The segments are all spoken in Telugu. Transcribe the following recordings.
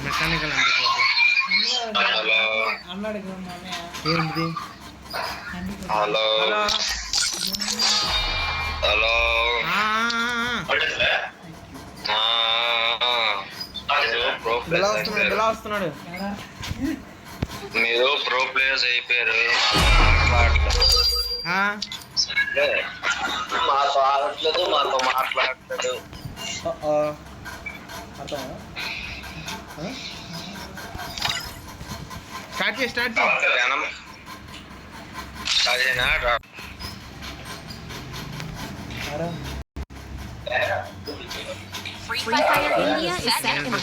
మెకానికల్ ఏంటిది? హలో హలో ఎలా వస్తున్నాడు? మీరు ప్రో ప్లేయర్స్ అయిపోయారు, మాతో ఆడట్లేదు, మాతో మాట్లాడట్లేదు. స్టార్ట్ అదేనా Free Fire India is set in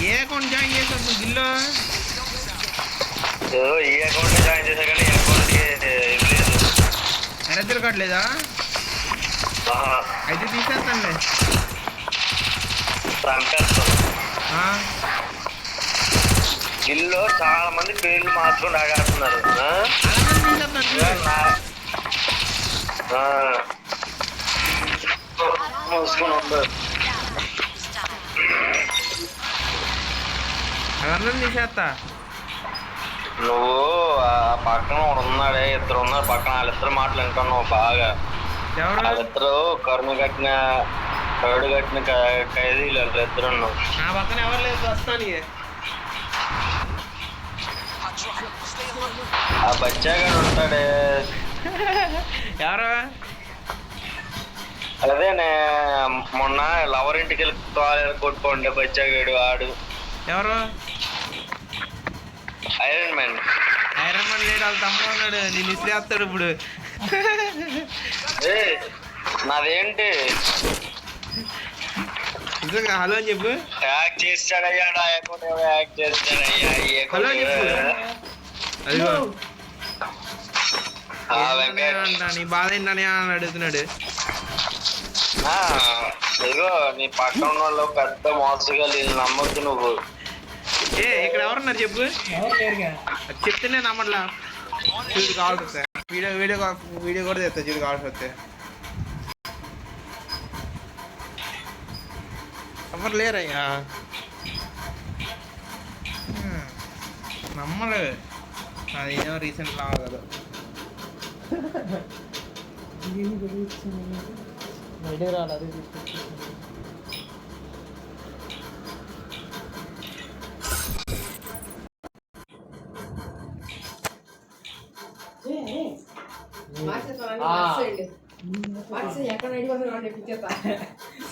A account join చేసావు గిల్లో? ఈ అకౌంట్ జాయిన్ చేసా కానీ ఈ అకౌంట్ ఎరజల్ కట్టలేదా? అయితే తీసేస్తానులే. గిల్లో చాలా మంది పేర్లు మార్చుకొని ఆగేస్తున్నారు. మూసుకొని ఉంటారు. అందరం తీసేస్తా. నువ్వు ఆ పక్కన ఉన్నాడే, ఇద్దరు ఉన్నారు పక్కన, వాళ్ళిద్దరు మాట్లాడుకున్నావు బాగా. వాళ్ళిద్దరు కరుణ కట్టిన ఖైదీలు ఇద్దరు ఉన్నావు. నా పక్కన ఎవరు లేదు, వస్తాను. ఆ బచ్చాగాడు ఉంటాడే, ఎవరు? అదేనే మొన్న లవర్ ఇంటికి వెళ్ళి కొట్టుకోండి బచ్చాగాడు. ఆడు ఎవరు? Iron man. ఐరన్ మ్యాన్ లేడు, వాళ్ళ తమ్ముడు ఉన్నాడు. నేను ఇసిరేస్తాడు ఇప్పుడు. నాదేంటి హలో అని చెప్పు. హ్యాక్ చేస్తాడయ్యా, నా అకౌంట్ హ్యాక్ చేస్తాడయ్యా. హలో చెప్పు. అదిగో నీ బాధ ఏంటని అని అడుగుతున్నాడు. ఇదిగో నీ పక్కన ఉన్న వాళ్ళు పెద్ద మోసగాళ్ళు, నమ్మొద్దు నువ్వు. ఇక్కడ ఎవరున్నారు చెప్పు. చెప్తేనే నమ్మట్లా. చూడు కావాల్సి వస్తే వీడియో కూడా తెస్తా. చూడు కావాల్సి వస్తే. ఎవరు లేరయ్యా, నమ్మడు. అది ఏమో రీసెంట్ లా కదా. బయట రాలి అదే తీసుకొచ్చి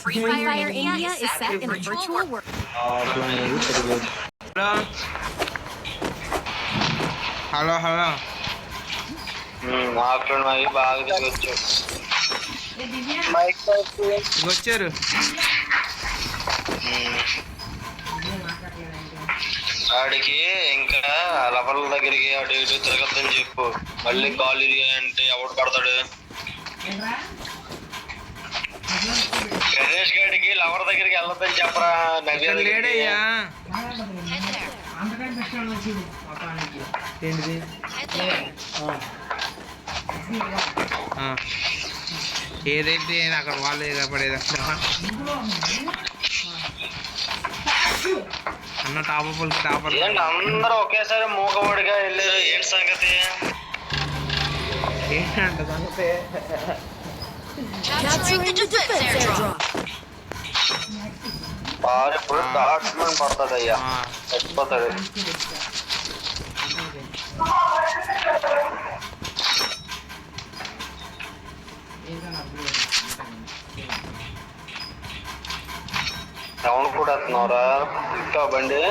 Free Fire India is set in a virtual world. Hello hello afternoon అవి బాగా దిగొచ్చు. వచ్చారు. ఆడికి ఇంకా లవర్ల దగ్గరికి అటు ఇటు తిరగద్దని చెప్పు. మళ్ళీ కాల్ ఇది అంటే ఎవడు పడతాడు? గణేష్ గారికి లవర్ దగ్గరికి వెళ్ళొద్దని చెప్పరా. లేడయ్యా. ఏంటిది? ఏదైతే అక్కడ వాళ్ళు పడేది అన్న. టాపర్ అందరూ ఒకేసారి మూగవాడిగా వెళ్ళారు. ఏంటి సంగతి? ఏంటంట సంగతి? ఇప్పుడు డాక్యుమెంట్ పడతాడయ్యా, చచ్చిపోతాడు. టౌన్ కూడా వస్తున్నావురా ఇంకా బండి.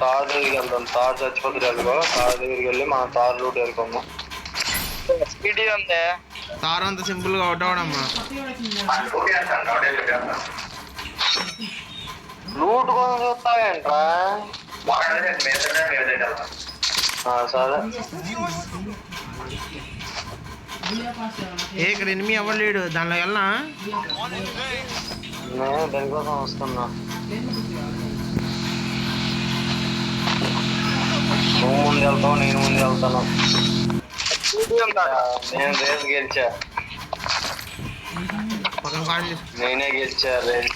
తార్ దగ్గరికి వెళ్దాం. తార్ చచ్చిపోతుంది వెళ్ళుకో. తార్ దగ్గరికి వెళ్ళి మనం తార్ రూట్ వెళ్ళుకోము. స్పీడ్ ఉంది. తార్ అంత సింపుల్ గా అవుట్ అవడమ్మా. లూట్ కోసం చూస్తావేంట్రా? సరే ఇక్కడ ఎనిమి ఎవరు లేడు, దానిలో వెళ్ళనా? నేను దానికోసం వస్తున్నా. నువ్వు ముందు వెళ్తావు, నేను ముందు వెళ్తాను. నేను రేస్ గెలిచా, పక్కన కాల్ నేనే గెలిచా రేస్.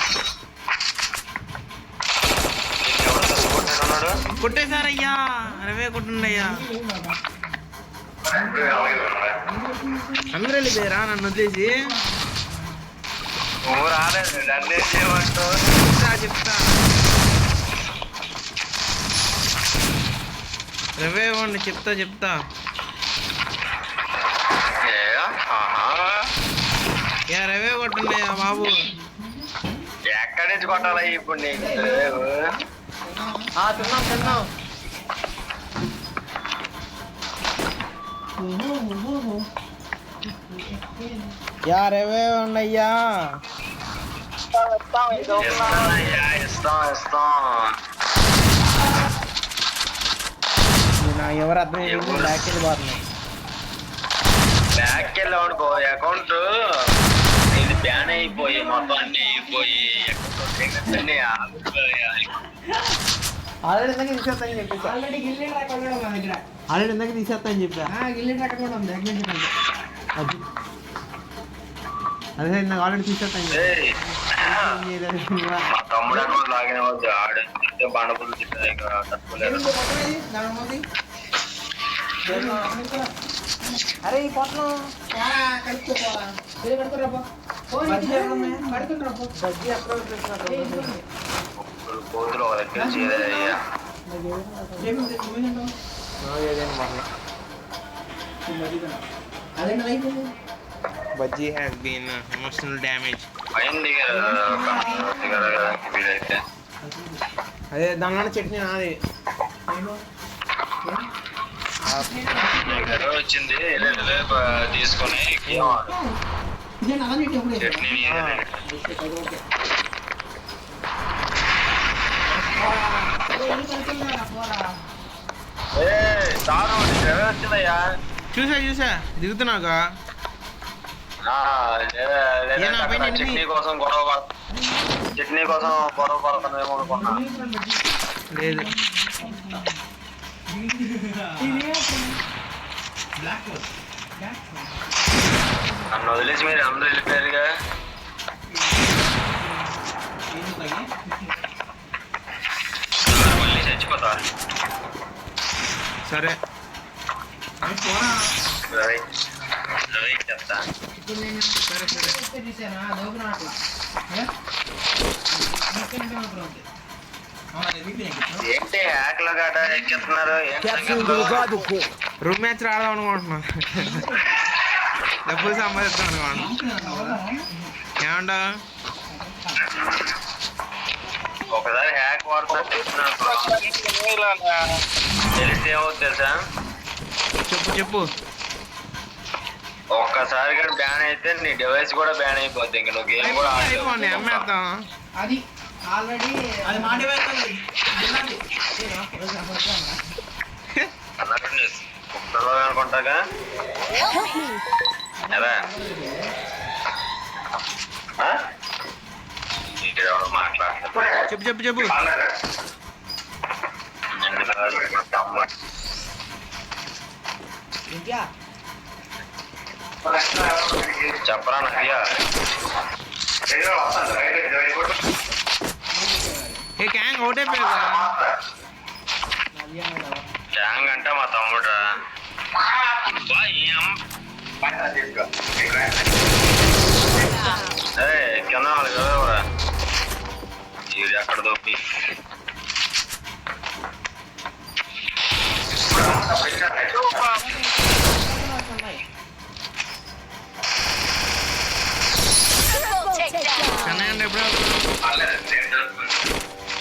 కొట్టినాడు, కొట్టేశారయ్యా, అరవే కొట్టుండయ్యా. అందరూ వెళ్ళిపోయారా నన్ను వదిలేసి? నువ్వు రాలేదు, నన్ను ఏం చేయమంటావు? చెప్తా రవే ఇవ్వండి, చెప్తా రవే కొట్టుండయ్యా బాబు. ఎక్కడి నుంచి కొట్టాలా ఇప్పుడు నీకు? తిన్నాం రవే ఉండయ్యా. ఎవరు అర్థం బ్యాక్ వెళ్ళి పోతున్నాయి. బ్యాక్ వెళ్ళామనుకో అకౌంట్ ఇది బ్యాన్ అయిపోయి మొత్తం అన్ని అయిపోయి ఆల్రెడీ ఇందాక తీసేస్తానని చెప్పేసి ఆల్రెడీ ఇందాక తీసేస్తానని చెప్పా. అదే నాకు ఆల్రెడీ తీసేస్తాను. మా తమ్ముడు అకౌంట్ లాగిన వద్దు, ఆడు బండపులు తట్టుకోలేదు. అరే ఈ పొట్లం కోతులు ఒక దగ్గర చేయలేదయ్యా. బజ్జీ హ్యాస్ బీన్ ఎమోషనల్ డ్యామేజ్. వీలైతే అదే దానిలో చట్నీ నాది వచ్చింది తీసుకొని చట్నీ వచ్చిందయ్యా. చూసా దిగుతున్నాగా. చట్నీ కోసం గొడవ పడుతుందేమో అనుకున్నా. లేదు నన్ను వదిలేసి మీరు అందరూ వెళ్ళిపోయారుగా. మళ్ళీ చచ్చిపోతారు. సరే చెప్తా. ఏంటి హ్యాక్లో గట ఎక్కిస్తున్నారు? రూమ్ మ్యాచ్ ఆడదాం అనుకుంటున్నా. డబ్బులు సంపాదిస్తాను అనుకోండి. ఏమంటా ఒకసారి హ్యాక్ వాడుతున్నా తెలిస్తే ఏమవుతుంది తెలుసా? చెప్పు. ఒక్కసారి కూడా బ్యాన్ అయితే నీ డివైస్ కూడా బ్యాన్ అయిపోద్ది. ఇంక నువ్వు గేమ్ కూడా అమ్మేద్దాం. అది ఆల్రెడీ అది మా డివైస్ అనుకుంటాగా. మాట్లాడతా చెప్పు చెప్పరా నవ్యా? గ్యాంగ్ ఒకటే పేరు గ్యాంగ్ అంటే మా తమ్ముడు. కింద వాళ్ళకి కదా ఇది అక్కడ దొప్పి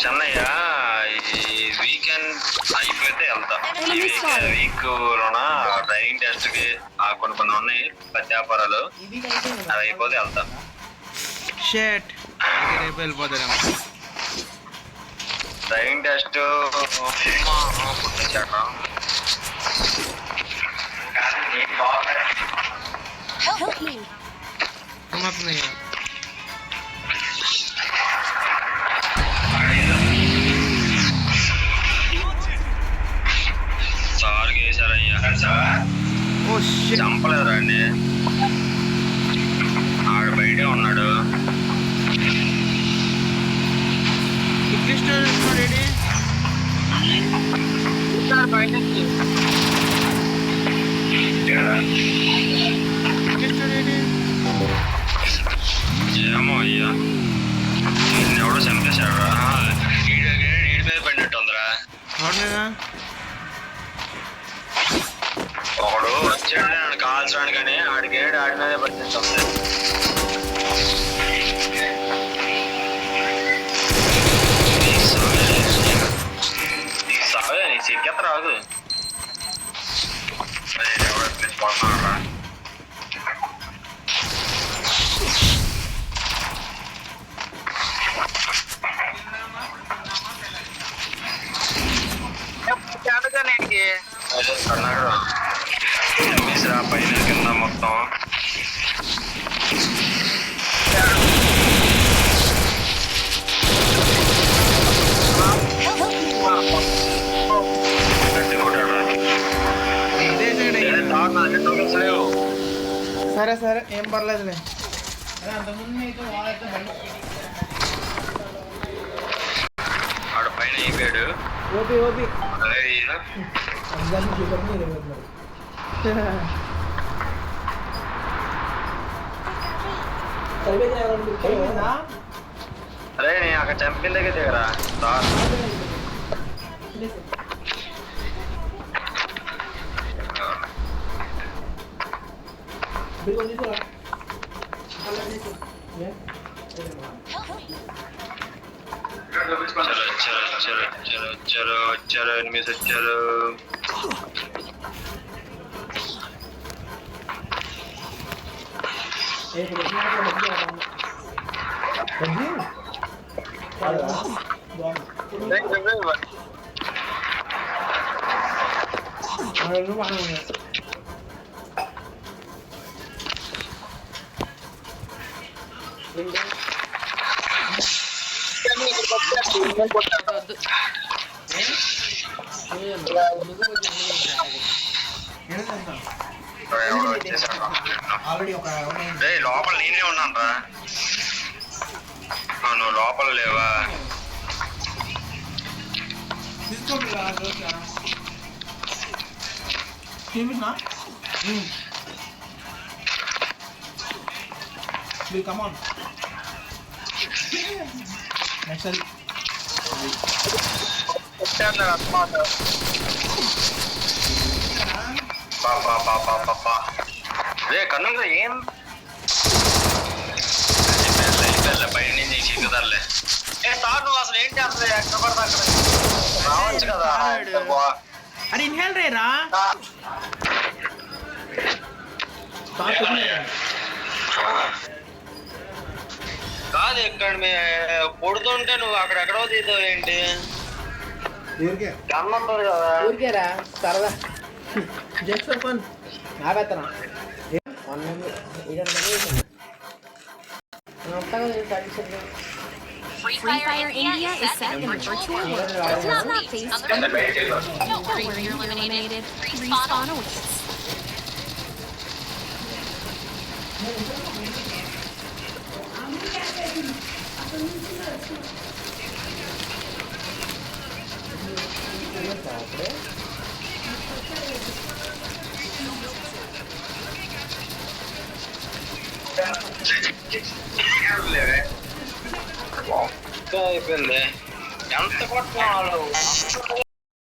చెన్నయ్య. ఈ వీకెండ్ అయిపోతే వెళ్తా. ఈ వీక్ లోన డ్రైవింగ్ టెస్ట్ కి కొన్ని ఉన్నాయి ప్రత్యాపారాలు, అవి అయిపోతే వెళ్తా. షేట్ రేపు వెళ్ళిపోతారేమో. డ్రైవింగ్ టెస్ట్ పుట్టించాక Help me. ఏమవుతుంది ఇక? సార్కి వేసారయ్యా ఓ షిట్. చంపలేదురా అండి ఆడ బయటే ఉన్నాడు ఇంగ్లీష్ రెడీ రెడీ ఏమో అయ్యా ఎవడో చంపేశాడు నీడి మీద పడినట్టు ఉందిరా అవునా ఒకడు వచ్చాడు నన్ను కాల్చడానికి కానీ ఆడి మీదే పడినట్టు ఉంది సాగే నీ సిగ్గెత్త రాదు ఎవడో పడుతున్నారా పైన కింద మొత్తం లేవు సరే సరే ఏం పర్లేదులే అంతకుముందు అయితే వాళ్ళైతే బండి ఆడ పైన అయిపోయాడు ఓపి ఓపి అరే నేను అక్కడ చంపిన దగ్గర దిగరా సార్ వచ్చారు ఎనిమిది వచ్చారు ఆల్రెడీ ఒక లోపల నేనే ఉన్నాను రా నువ్వు లోపల లేవా తీసుకోండి చూపిస్తున్నా మీరు కమాన్ నెక్స్ట్ అది రే కన్ను ఏం బయట నుంచి చిక్కుతారులే సార్ నువ్వు అసలు ఏంటి అసలు ఎక్కడ పడతా అక్కడ రావచ్చు కదా అది ఇన్హేల్ రేరా కాదు ఇక్కడ కొడుతుంటే నువ్వు అక్కడెక్కడో తీసావు ఏంటి కన్నుంటుంది కదా ఊరికేరా సరదా జస్ట్ ఫర్ ఫన్ ఆవేతనా Free Fire India is set in a virtual world. It's not based on the Don't worry, you're eliminated. Respawn awaits. అయిపోయింది ఎంత కొట్టిన వాళ్ళు